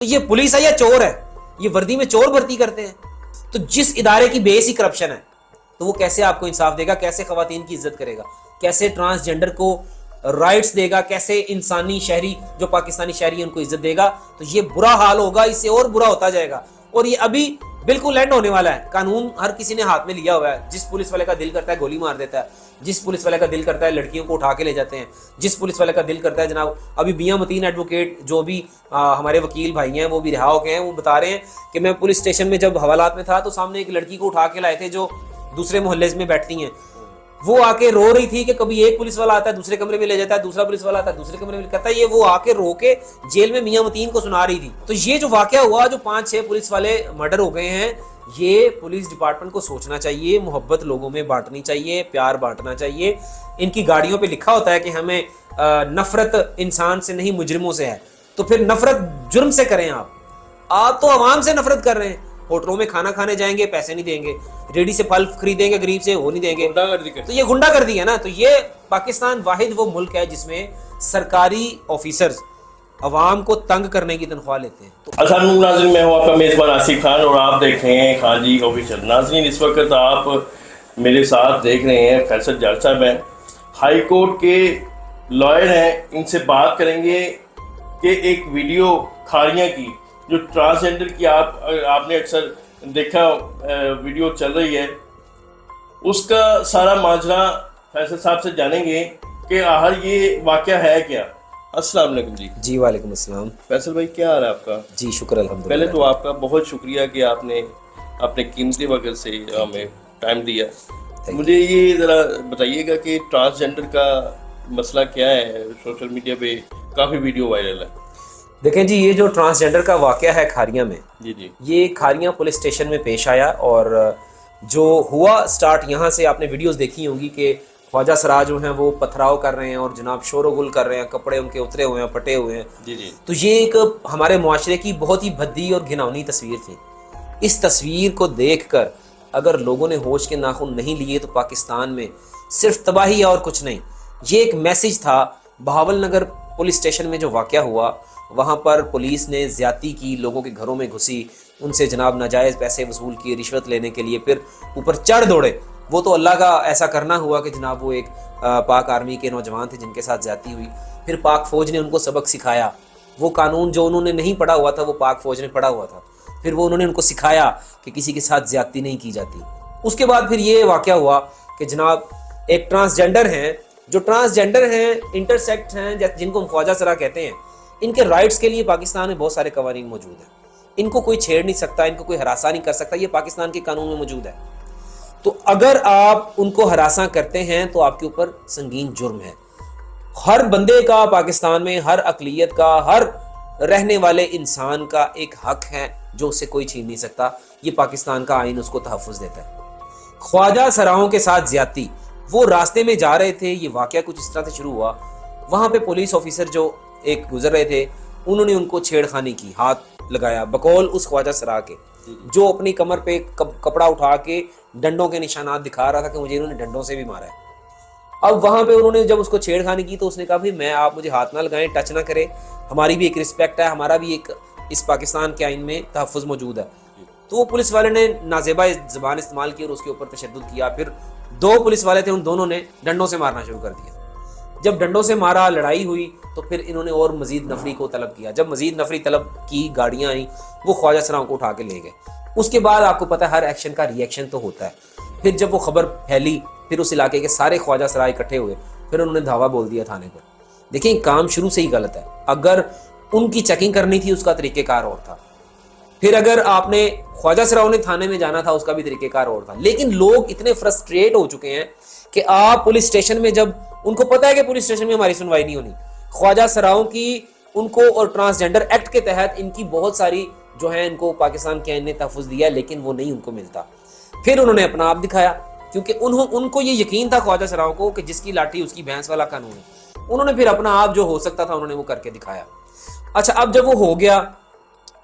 तो ये पुलिस है या चोर है? ये वर्दी में चोर भर्ती करते हैं। तो जिस इदारे की बेस ही करप्शन है, तो वो कैसे आपको इंसाफ देगा, कैसे खवातीन की इज्जत करेगा, कैसे ट्रांसजेंडर को राइट्स देगा, कैसे इंसानी शहरी जो पाकिस्तानी शहरी है उनको इज्जत देगा? तो ये बुरा हाल होगा, इससे और बुरा होता जाएगा। और ये अभी बिल्कुल एंड होने वाला है। कानून हर किसी ने हाथ में लिया हुआ है। जिस पुलिस वाले का दिल करता है गोली मार देता है, जिस पुलिस वाले का दिल करता है लड़कियों को उठा के ले जाते हैं, जिस पुलिस वाले का दिल करता है, जनाब अभी मियां मतीन एडवोकेट जो भी हमारे वकील भाई हैं वो भी रिहा हो गए हैं, वो बता रहे हैं कि मैं पुलिस स्टेशन में जब हवालात में था तो सामने एक लड़की को उठा के लाए थे जो दूसरे मोहल्ले में बैठती हैं। वो आके रो रही थी कि कभी एक पुलिस वाला आता है दूसरे कमरे में ले जाता है, दूसरा पुलिस वाला आता है दूसरे कमरे में कहता है, ये वो आके रो के जेल में मियां मतीन को सुना रही थी। तो ये जो वाकया हुआ, जो 5-6 पुलिस वाले मर्डर हो गए हैं, ये पुलिस डिपार्टमेंट को सोचना चाहिए, मोहब्बत लोगों में बांटनी चाहिए, प्यार बांटना चाहिए। इनकी गाड़ियों पे लिखा होता है कि हमें नफरत इंसान से नहीं मुजरिमों से है, तो फिर नफरत जुर्म से करें। आप तो आवाम से नफरत कर रहे हैं। होटलों में खाना खाने जाएंगे, पैसे नहीं देंगे, रेडी से फल खरीदेंगे गरीब से, वो नहीं देंगे, तो ये गुंडागर्दी है ना। तो ये पाकिस्तान वाहिद वो मुल्क है जिसमें सरकारी ऑफिसर्स अवाम को तंग करने की तनख्वाह लेते हैं। तो अस्सलाम नाज़रीन, मैं हूं आपका मेज़बान आसिफ खान और आप देख रहे हैं खान जी ऑफिशियल। नाज़रीन, इस वक्त आप मेरे साथ देख रहे हैं फैसल जाट साहब हैं, हाई कोर्ट के लॉयर हैं। इनसे बात करेंगे कि एक वीडियो खारियां की जो ट्रांसजेंडर की आपने अक्सर देखा वीडियो चल रही है, उसका सारा माजरा फैसल साहब से जानेंगे कि आखिर ये वाकया है क्या। अस्सलाम वालेकुम जी। जी वालेकुम अस्सलाम। फैसल भाई, क्या हाल है आपका? जी शुक्र अल्हम्दुलिल्लाह। पहले तो आपका बहुत शुक्रिया कि आपने अपने कीमती वक्त से हमें टाइम दिया। मुझे ये ज़रा बताइएगा कि ट्रांसजेंडर का मसला क्या है? सोशल मीडिया पे काफ़ी वीडियो वायरल है। देखें जी, ये जो ट्रांसजेंडर का वाकया है खारियां में, जी, ये खारियां पुलिस स्टेशन में पेश आया। और जो हुआ स्टार्ट यहाँ से, आपने वीडियोस देखी होंगी कि ख्वाजा सराज जो हैं वो पथराव कर रहे हैं और जनाब शोरगुल कर रहे हैं, कपड़े उनके उतरे हुए हैं, फटे हुए हैं। जी। तो ये एक हमारे मुआशरे की बहुत ही भद्दी और घिनौनी तस्वीर थी। इस तस्वीर को देखकर अगर लोगों ने होश के नाखून नहीं लिए तो पाकिस्तान में सिर्फ तबाही है और कुछ नहीं। ये एक मैसेज था। बहावल नगर पुलिस स्टेशन में जो वाकया हुआ, वहाँ पर पुलिस ने ज्यादती की, लोगों के घरों में घुसी, उनसे जनाब नाजायज़ पैसे वसूल किए रिश्वत लेने के लिए, फिर ऊपर चढ़ दौड़े। वो तो अल्लाह का ऐसा करना हुआ कि जनाब वो एक पाक आर्मी के नौजवान थे जिनके साथ ज्यादती हुई। फिर पाक फौज ने उनको सबक सिखाया। वो कानून जो उन्होंने नहीं पढ़ा हुआ था वो पाक फौज ने पढ़ा हुआ था। फिर वो उन्होंने उनको सिखाया कि किसी के साथ ज्यादती नहीं की जाती। उसके बाद फिर ये वाकया हुआ कि जनाब एक ट्रांसजेंडर हैं, जो ट्रांसजेंडर हैं, इंटरसेक्ट हैं, जिनको हम ख्वाजा सरा कहते हैं, इनके राइट्स के लिए पाकिस्तान में बहुत सारे कवानीन मौजूद हैं। इनको कोई छेड़ नहीं सकता, इनको कोई हरासा नहीं कर सकता, ये पाकिस्तान के कानून में मौजूद है। तो अगर आप उनको हरासा करते हैं तो आपके ऊपर संगीन जुर्म है। हर बंदे का पाकिस्तान में, हर अकलियत का, हर रहने वाले इंसान का एक हक है जो उसे कोई छीन नहीं सकता। ये पाकिस्तान का आइन उसको तहफ़्फ़ुज़ देता है। ख्वाजा सराओं के साथ ज्यादती, वो रास्ते में जा रहे थे, ये वाकया कुछ इस तरह से शुरू हुआ। वहाँ पे पुलिस ऑफिसर जो एक गुजर रहे थे, उन्होंने उनको छेड़खानी की, हाथ लगाया, बकौल उस ख्वाजा सरा के जो अपनी कमर पे कपड़ा उठा के डंडों के निशानात दिखा रहा था कि मुझे इन्होंने डंडों से भी मारा है। अब वहां पे उन्होंने जब उसको छेड़खानी की तो उसने कहा भाई मैं, आप मुझे हाथ ना लगाएं, टच ना करें, हमारी भी एक रिस्पेक्ट है, हमारा भी एक इस पाकिस्तान के आइन में तहफ़्फ़ुज़ मौजूद है। तो वो पुलिस वाले ने नाजेबा ज़बान इस्तेमाल की और उसके ऊपर तशद्दुद किया। फिर 2 पुलिस वाले थे, उन दोनों ने डंडों से मारना शुरू कर दिया। जब डंडों से मारा, लड़ाई हुई, तो फिर इन्होंने और मजीद नफरी को तलब किया। जब मजीद नफरी तलब की, गाड़ियाँ आई, वो ख्वाजा सराओं को उठा के ले गए। उसके बाद आपको पता है हर एक्शन का रिएक्शन तो होता है। फिर जब वो खबर फैली, फिर उस इलाके के सारे ख्वाजा सराय इकट्ठे हुए, फिर उन्होंने धावा बोल दिया थाने पर। देखिए, काम शुरू से ही गलत है। अगर उनकी चेकिंग करनी थी उसका तरीकेकार और था, फिर अगर आपने ख्वाजा सराओं ने थाने में जाना था उसका भी तरीकेकार और था। लेकिन लोग इतने फ्रस्ट्रेट हो चुके हैं कि आप पुलिस स्टेशन में, जब उनको पता है कि पुलिस स्टेशन में हमारी सुनवाई नहीं होनी, ख्वाजा सराओं की उनको और ट्रांसजेंडर एक्ट के तहत इनकी बहुत सारी जो है, इनको पाकिस्तान के आइन ने तहफ़्फ़ुज़ दिया, लेकिन वो नहीं उनको मिलता। फिर उन्होंने अपना आप दिखाया, क्योंकि उनको ये यकीन था ख्वाजा सराओं को कि जिसकी लाठी उसकी भैंस वाला कानून है। उन्होंने फिर अपना आप जो हो सकता था उन्होंने वो करके दिखाया। अच्छा, अब जब वो हो गया,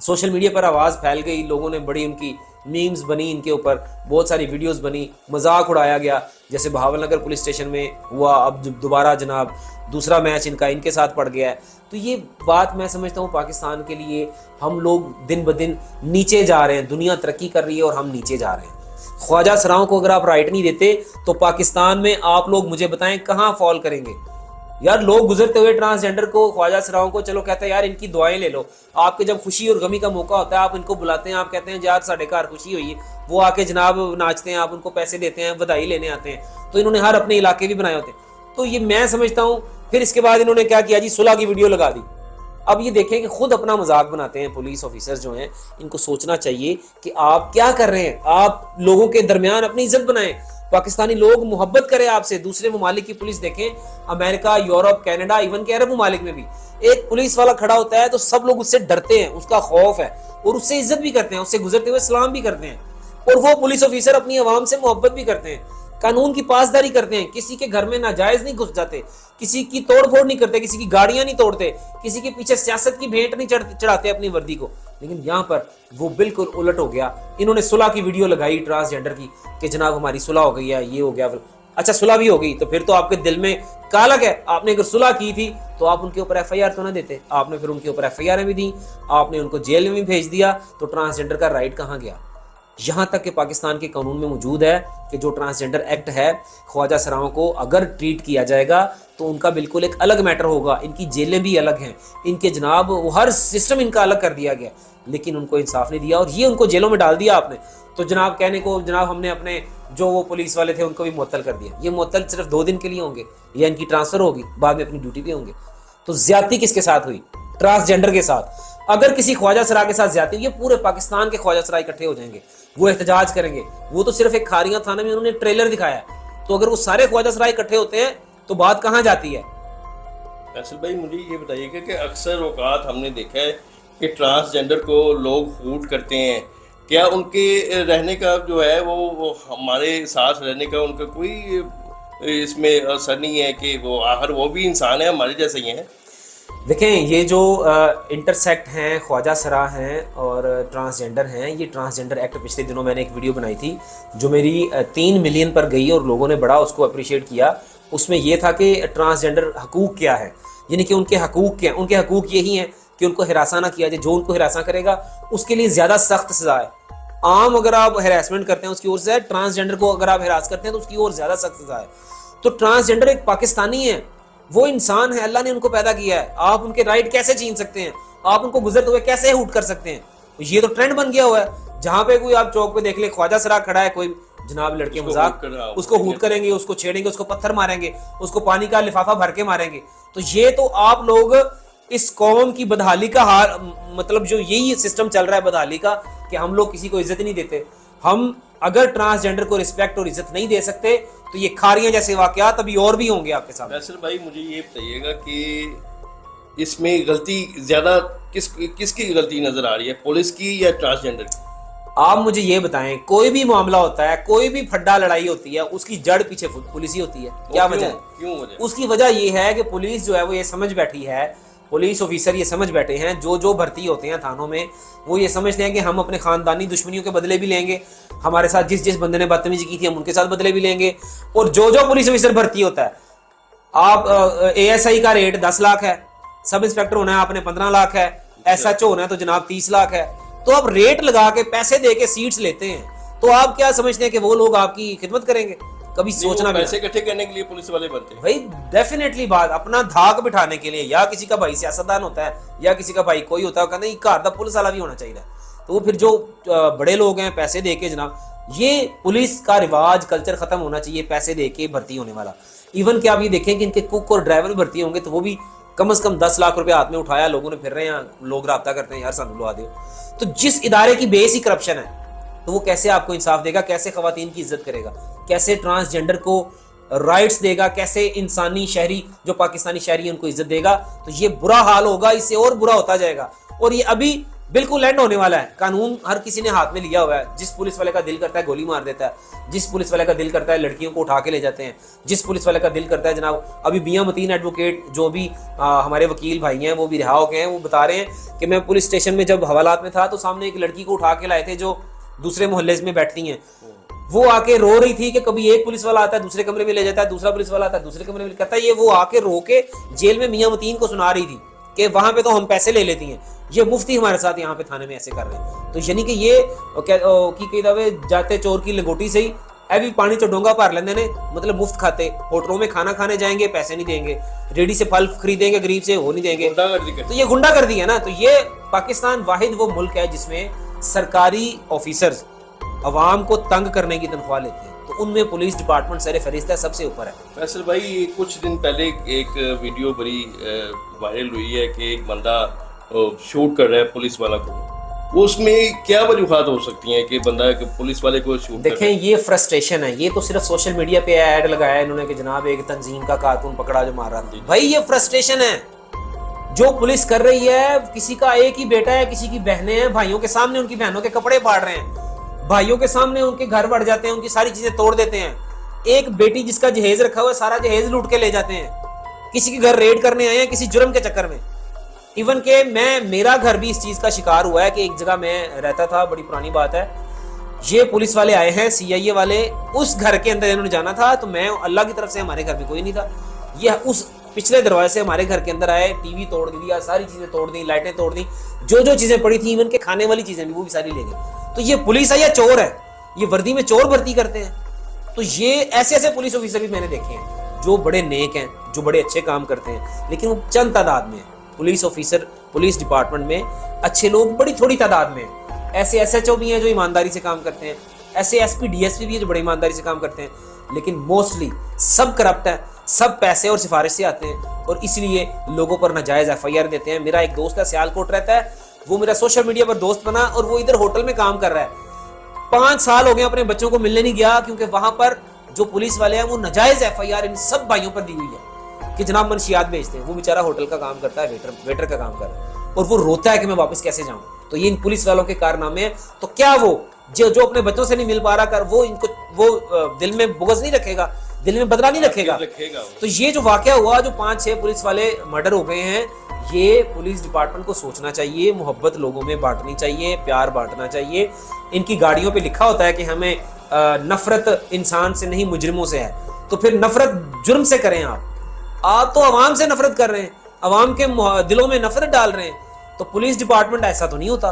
सोशल मीडिया पर आवाज़ फैल गई, लोगों ने बड़ी उनकी मीम्स बनी इनके ऊपर, बहुत सारी वीडियोस बनी, मजाक उड़ाया गया, जैसे बहावलनगर पुलिस स्टेशन में हुआ, अब दोबारा जनाब दूसरा मैच इनका इनके साथ पड़ गया है। तो ये बात मैं समझता हूँ पाकिस्तान के लिए, हम लोग दिन ब दिन नीचे जा रहे हैं, दुनिया तरक्की कर रही है और हम नीचे जा रहे हैं। ख्वाजा सराओं को अगर आप राइट नहीं देते तो पाकिस्तान में आप लोग मुझे बताएं कहाँ फॉल करेंगे। यार लोग गुजरते हुए ट्रांसजेंडर को, ख्वाजा सराओं को, चलो कहते हैं यार इनकी दुआएं ले लो। आपके जब खुशी और गमी का मौका होता है आप इनको बुलाते हैं, आप कहते हैं यार साढ़े घर खुशी हुई है, वो आके जनाब नाचते हैं, आप उनको पैसे देते हैं, बधाई लेने आते हैं। तो इन्होंने हर अपने इलाके भी बनाए होते हैं। तो ये मैं समझता हूँ। फिर इसके बाद इन्होंने क्या किया जी, सुलह की वीडियो लगा दी। अब ये देखें कि खुद अपना मजाक बनाते हैं पुलिस ऑफिसर्स जो हैं, इनको सोचना चाहिए कि आप क्या कर रहे हैं। आप लोगों के दरमियान अपनी इज्जत बनाएं, पाकिस्तानी लोग मोहब्बत करें आपसे। दूसरे ममालिक की पुलिस देखें, अमेरिका, यूरोप, कनाडा, इवन के अरब ममालिक में भी एक पुलिस वाला खड़ा होता है तो सब लोग उससे डरते हैं, उसका खौफ है, और उससे इज्जत भी करते हैं, उससे गुजरते हुए सलाम भी करते हैं। और वो पुलिस ऑफिसर अपनी आवाम से मोहब्बत भी करते हैं, कानून की पासदारी करते हैं, किसी के घर में नाजायज नहीं घुस जाते, किसी की तोड़फोड़ नहीं करते, किसी की गाड़ियां नहीं तोड़ते, किसी के पीछे सियासत की भेंट नहीं चढ़ाते अपनी वर्दी को। लेकिन यहाँ पर वो बिल्कुल उलट हो गया। इन्होंने सुलह की वीडियो लगाई ट्रांसजेंडर की कि जनाब हमारी सुलह हो गई है, ये हो गया। अच्छा सुलह भी हो गई तो फिर तो आपके दिल में कालक है। आपने अगर सुलह की थी तो आप उनके ऊपर एफआईआर तो ना देते, आपने फिर उनके ऊपर एफआईआर भी दी, आपने उनको जेल में भी भेज दिया। तो ट्रांसजेंडर का राइट कहाँ गया? यहाँ तक कि पाकिस्तान के कानून में मौजूद है कि जो ट्रांसजेंडर एक्ट है, ख्वाजा सराओं को अगर ट्रीट किया जाएगा तो उनका बिल्कुल एक अलग मैटर होगा। इनकी जेलें भी अलग हैं, इनके जनाब हर सिस्टम इनका अलग कर दिया गया, लेकिन उनको इंसाफ नहीं दिया और ये उनको जेलों में डाल दिया आपने। तो जनाब कहने को जनाब हमने अपने जो वो पुलिस वाले थे उनको भी मुअत्तल कर दिया। ये मुअत्तल सिर्फ 2 दिन के लिए होंगे या इनकी ट्रांसफर होगी, बाद में अपनी ड्यूटी पे होंगे। तो ज्यादती किसके साथ हुई? ट्रांसजेंडर के साथ। अगर किसी ख्वाजा सरा के साथ ज्यादती हुई, ये पूरे पाकिस्तान के ख्वाजा सरा इकट्ठे हो जाएंगे, वो एहतजाज करेंगे। वो तो सिर्फ एक खारियां थाना में उन्होंने ट्रेलर दिखाया है, तो अगर वो सारे ख्वाजा सरा इकट्ठे होते हैं तो बात कहाँ जाती है? फैसल भाई मुझे ये बताइएगा कि अक्सर औकात हमने देखा है कि ट्रांसजेंडर को लोग हूट करते हैं, क्या उनके रहने का जो है वो हमारे साथ रहने का उनका कोई इसमें असर नहीं है कि वो आखिर वो भी इंसान है, हमारे जैसे ही हैं? देखें, ये जो इंटरसेक्ट हैं, ख्वाजा सरा हैं और ट्रांसजेंडर हैं, ये ट्रांसजेंडर एक्ट पिछले दिनों मैंने एक वीडियो बनाई थी जो मेरी 3 मिलियन पर गई और लोगों ने बड़ा उसको अप्रिशिएट किया। उसमें यह था कि ट्रांसजेंडर हकूक क्या है, यानी कि उनके हकूक क्या हैं। उनके हकूक यही हैं कि उनको हिरासा ना किया जाए, जो उनको हिरासा करेगा उसके लिए ज़्यादा सख्त सजा है। आम अगर आप हेरासमेंट करते हैं उसकी ओर से, ट्रांसजेंडर को अगर आप हिरास करते हैं तो उसकी ओर ज़्यादा सख्त सजा है। तो ट्रांसजेंडर एक पाकिस्तानी है, वो इंसान है, अल्लाह ने उनको पैदा किया है। आप उनके राइट कैसे छीन सकते हैं? आप उनको गुजरते हुए कैसे हूट कर सकते हैं? ये तो ट्रेंड बन गया हुआ है, जहां पे कोई आप चौक पे देख ले ख्वाजा सरा खड़ा है, कोई जनाब लड़के मजाक उसको हूट करेंगे, उसको छेड़ेंगे, उसको पत्थर मारेंगे, उसको पानी का लिफाफा भर के मारेंगे। तो ये तो आप लोग इस कौम की बदहाली का हार, मतलब जो यही सिस्टम चल रहा है बदहाली का, कि हम लोग किसी को इज्जत नहीं देते। हम अगर ट्रांसजेंडर को रिस्पेक्ट और इज्जत नहीं दे सकते तो ये खारियां जैसे वाकयात अभी और भी होंगे आपके साथ। फैसल भाई मुझे ये बताइएगा कि इसमें गलती ज्यादा किसकी गलती नजर आ रही है, पुलिस की या ट्रांसजेंडर की? आप मुझे ये बताएं, कोई भी मामला होता है, कोई भी फड्डा लड़ाई होती है, उसकी जड़ पीछे पुलिस ही होती है। क्या वजह है? क्यों वजह? उसकी वजह ये है कि पुलिस जो है वो ये समझ बैठी है, पुलिस ऑफिसर ये समझ बैठे हैं, जो भर्ती होते हैं थानों में, वो ये समझते हैं कि हम अपने खानदानी दुश्मनियों के बदले भी लेंगे, हमारे साथ जिस बंदे ने बदतमीजी की थी हम उनके साथ बदले भी लेंगे। और जो पुलिस ऑफिसर भर्ती होता है, आप ASI का रेट 10 लाख है, सब इंस्पेक्टर होना है आपने 15 लाख है, SHO होना है तो जनाब 30 लाख है। तो आप रेट लगा के पैसे दे के सीट्स लेते हैं, तो आप क्या समझते हैं कि वो लोग आपकी खिदमत करेंगे? कभी सोचना भी। पैसे इकट्ठे करने के लिए पुलिस वाले बनते हैं भाई, डेफिनेटली बात अपना धाक बिठाने के लिए, या किसी का भाई सियासतदान होता है या किसी का भाई कोई होता है, कहते हैं घर दा पुलिस वाला भी होना चाहिए। तो वो फिर जो बड़े लोग हैं पैसे दे के, जनाब ये पुलिस का रिवाज कल्चर खत्म होना चाहिए, पैसे दे के भर्ती होने वाला। इवन कि आप ये देखें कि इनके कुक और ड्राइवर भी भर्ती होंगे तो वो भी कम से कम 10 लाख रुपए हाथ में उठाया, लोगों ने फिर रहे हैं, लोग राब्ता करते हैं यार सानू लुआ दो। तो जिस इदारे की बेस ही करप्शन है तो वो कैसे आपको इंसाफ देगा, कैसे खवातीन की इज्जत करेगा, कैसे ट्रांसजेंडर को राइट्स देगा, कैसे इंसानी शहरी जो पाकिस्तानी शहरी उनको इज्जत देगा? तो ये बुरा हाल होगा, इससे और बुरा होता जाएगा और ये अभी बिल्कुल एंड होने वाला है। कानून हर किसी ने हाथ में लिया हुआ है, जिस पुलिस वाले का दिल करता है गोली मार देता है, जिस पुलिस वाले का दिल करता है लड़कियों को उठा के ले जाते हैं, जिस पुलिस वाले का दिल करता है, जनाब अभी मियां मतीन एडवोकेट जो भी हमारे वकील भाई हैं वो भी रिहा हो गए हैं, वो बता रहे हैं कि मैं पुलिस स्टेशन में जब हवालात में था तो सामने एक लड़की को उठा के लाए थे जो दूसरे मोहल्ले में बैठती हैं, वो आके रो रही थी कि कभी एक पुलिस वाला आता है दूसरे कमरे में ले जाता है, दूसरा पुलिस वाला आता है दूसरे कमरे में कहता है, ये वो आके रो के जेल में मियां मतीन को सुना रही थी कि वहां पे तो हम पैसे ले लेती हैं, ये मुफ्ती हमारे साथ यहाँ पे थाने में ऐसे कर रहे हैं। तो यानी कि ये की दावे जाते चोर की लंगोटी से ही अभी पानी तो डोंगा पार लेंदे ने, मतलब मुफ्त खाते, होटलों में खाना खाने जाएंगे पैसे नहीं देंगे, रेडी से फल खरीदेंगे गरीब से वो नहीं देंगे, तो ये गुंडागर्दी है ना। तो ये पाकिस्तान वाहिद वो मुल्क है जिसमें सरकारी ऑफिसर्स अवाम को तंग करने की तनख्वाह लेते हैं, तो उनमें पुलिस डिपार्टमेंट सर फहरिस्त है, सबसे ऊपर है। फैसल भाई, कुछ दिन पहले एक वीडियो बड़ी वायरल हुई है कि एक बंदा शूट कर रहा है पुलिस वाला को, उसमें क्या वजूहात हो सकती हैं कि बंदा पुलिस वाले को शूट देखें, ये फ्रस्ट्रेशन है, ये तो सिर्फ सोशल मीडिया पे ऐड लगाया इन्होंने कि जनाब एक तंजीम का कारकुन पकड़ा जो मार रहा था। भाई ये फ्रस्ट्रेशन है जो पुलिस कर रही है। किसी का एक ही बेटा है, किसी की बहनें हैं, भाइयों के सामने उनकी बहनों के कपड़े फाड़ रहे हैं, भाइयों के सामने उनके घर बढ़ जाते हैं, उनकी सारी चीजें तोड़ देते हैं। एक बेटी जिसका जहेज रखा हुआ है सारा जहेज लूट के ले जाते हैं। किसी के घर रेड करने आए हैं किसी जुर्म के चक्कर में। इवन के मेरा घर भी इस चीज का शिकार हुआ है कि एक जगह मैं रहता था, बड़ी पुरानी बात है, ये पुलिस वाले आए हैं CIA वाले, उस घर के अंदर इन्होंने जाना था, तो मैं अल्लाह की तरफ से हमारे घर में कोई नहीं था, ये उस पिछले दरवाजे से हमारे घर के अंदर आए, टीवी तोड़ दिया, सारी चीजें तोड़ दी, लाइटें तोड़ दी, जो चीजें पड़ी थी इवन के खाने वाली चीजें भी वो भी सारी ले गए। तो ये पुलिस है या चोर है? ये वर्दी में चोर भर्ती करते हैं। तो ये ऐसे पुलिस ऑफिसर भी मैंने देखे हैं जो बड़े नेक हैं, जो बड़े अच्छे काम करते हैं, लेकिन वो चंद तादाद में पुलिस ऑफिसर, पुलिस डिपार्टमेंट में अच्छे लोग बड़ी थोड़ी तादाद में। ऐसे SHO भी हैं जो ईमानदारी से काम करते हैं, ऐसे SP DSP भी हैं जो बड़ी ईमानदारी से काम करते हैं, लेकिन मोस्टली सब करप्ट है, सब पैसे और सिफारिश से आते हैं और इसलिए लोगों पर नाजायज FIR देते हैं। मेरा एक दोस्त है, सियालकोट रहता है, वो मेरा सोशल मीडिया पर दोस्त बना और वो इधर होटल में काम कर रहा है। 5 साल हो गए अपने बच्चों को मिलने नहीं गया, क्योंकि वहां पर जो पुलिस वाले हैं वो नाजायज FIR इन सब भाइयों पर दी हुई है कि जनाब मंशियात भेजते हैं। वो बेचारा होटल का काम करता है, वेटर का काम कर रहा है, और वो रोता है कि मैं वापस कैसे जाऊं। तो ये इन पुलिस वालों के कारनामे हैं। तो क्या वो जो अपने बच्चों से नहीं मिल पा रहा कर, वो दिल में बुग़्ज़ नहीं रखेगा, दिल में बदला नहीं रखेगा। तो ये जो वाकया हुआ, जो 5-6 पुलिस वाले मर्डर हो गए हैं, ये पुलिस डिपार्टमेंट को सोचना चाहिए, मोहब्बत लोगों में बांटनी चाहिए, प्यार बांटना चाहिए। इनकी गाड़ियों पे लिखा होता है कि हमें नफरत इंसान से नहीं मुजरिमों से है, तो फिर नफरत जुर्म से करें। आप तो अवाम से नफरत कर रहे हैं, अवाम के दिलों में नफरत डाल रहे हैं। तो पुलिस डिपार्टमेंट ऐसा तो नहीं होता।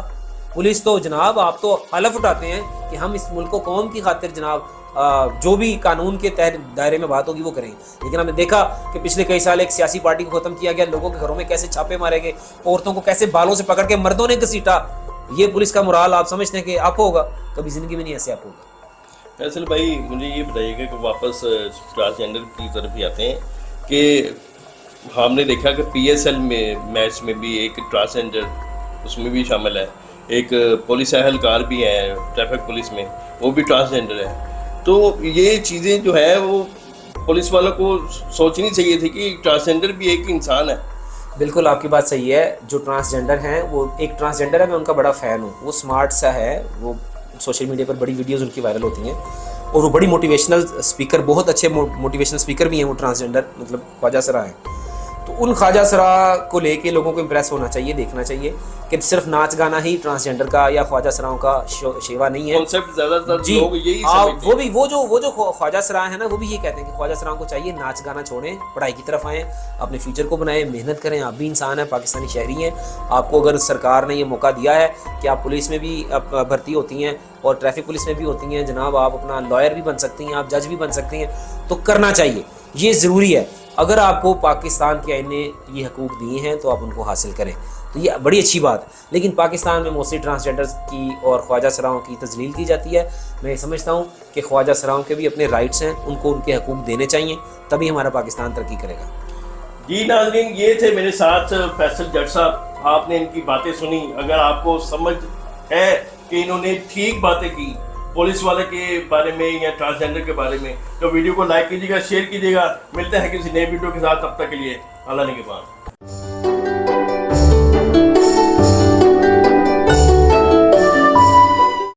पुलिस तो जनाब आप तो हलफ उठाते हैं कि हम इस मुल्क को कौम की खातिर जनाब जो भी कानून के तहत दायरे में बात होगी वो करेंगे। लेकिन हमने देखा कि पिछले कई साल एक सियासी पार्टी को खत्म किया गया, लोगों के घरों में कैसे छापे मारे गए, औरतों को कैसे बालों से पकड़ के मर्दों ने घसीटा। ये पुलिस का मुराल आप समझते हैं कि आप होगा? कभी जिंदगी में नहीं ऐसे आप होगा। फैसल भाई, मुझे ये बताइएगा कि वापस ट्रांसजेंडर की तरफ ही आते हैं कि हमने देखा कि PSL में मैच में भी एक ट्रांसजेंडर उसमें भी शामिल है, एक पुलिस एहलकार भी है ट्रैफिक पुलिस में, वो भी ट्रांसजेंडर है। तो ये चीज़ें जो है वो पुलिस वालों को सोचनी चाहिए थी कि ट्रांसजेंडर भी एक इंसान है। बिल्कुल आपकी बात सही है। जो ट्रांसजेंडर हैं, वो एक ट्रांसजेंडर है, मैं उनका बड़ा फ़ैन हूँ, वो स्मार्ट सा है, वो सोशल मीडिया पर बड़ी वीडियोस उनकी वायरल होती हैं और वो बड़ी मोटिवेशनल स्पीकर, बहुत अच्छे मोटिवेशनल स्पीकर भी हैं वो ट्रांसजेंडर, मतलब ख्वाजा सरा हैं। तो उन ख्वाजा सरा को लेके लोगों को इम्प्रेस होना चाहिए, देखना चाहिए कि सिर्फ नाच गाना ही ट्रांसजेंडर का या ख्वाजा सराओं का शेवा नहीं है। कॉन्सेप्ट ज़्यादातर लोग यही समझते हैं। वो जो ख्वाजा सरा है ना, वो भी ये कहते हैं कि ख्वाजा सराओं को चाहिए नाच गाना छोड़ें, पढ़ाई की तरफ आएँ, अपने फ्यूचर को बनाएं, मेहनत करें। आप भी इंसान हैं, पाकिस्तानी शहरी हैं, आपको अगर सरकार ने ये मौका दिया है कि आप पुलिस में भी भर्ती होती हैं और ट्रैफिक पुलिस में भी होती हैं, जनाब आप अपना लॉयर भी बन सकती हैं, आप जज भी बन सकती हैं, तो करना चाहिए, ये ज़रूरी है। अगर आपको पाकिस्तान के आईन ने ये हकूक़ दिए हैं तो आप उनको हासिल करें, तो ये बड़ी अच्छी बात है। लेकिन पाकिस्तान में मोस्टली ट्रांसजेंडर्स की और ख्वाजा सराओं की तजलील की जाती है। मैं समझता हूँ कि ख्वाजा सराओं के भी अपने राइट्स हैं, उनको उनके हकूक़ देने चाहिए, तभी हमारा पाकिस्तान तरक्की करेगा। जी नाज़रीन, ये थे मेरे साथ फैसल जट साहब। आपने इनकी बातें सुनी, अगर आपको समझ है कि इन्होंने ठीक बातें की पुलिस वाले के बारे में या ट्रांसजेंडर के बारे में, तो वीडियो को लाइक कीजिएगा, शेयर कीजिएगा। मिलते हैं किसी नए वीडियो के साथ, तब तक के लिए अल्लाह निगहबान।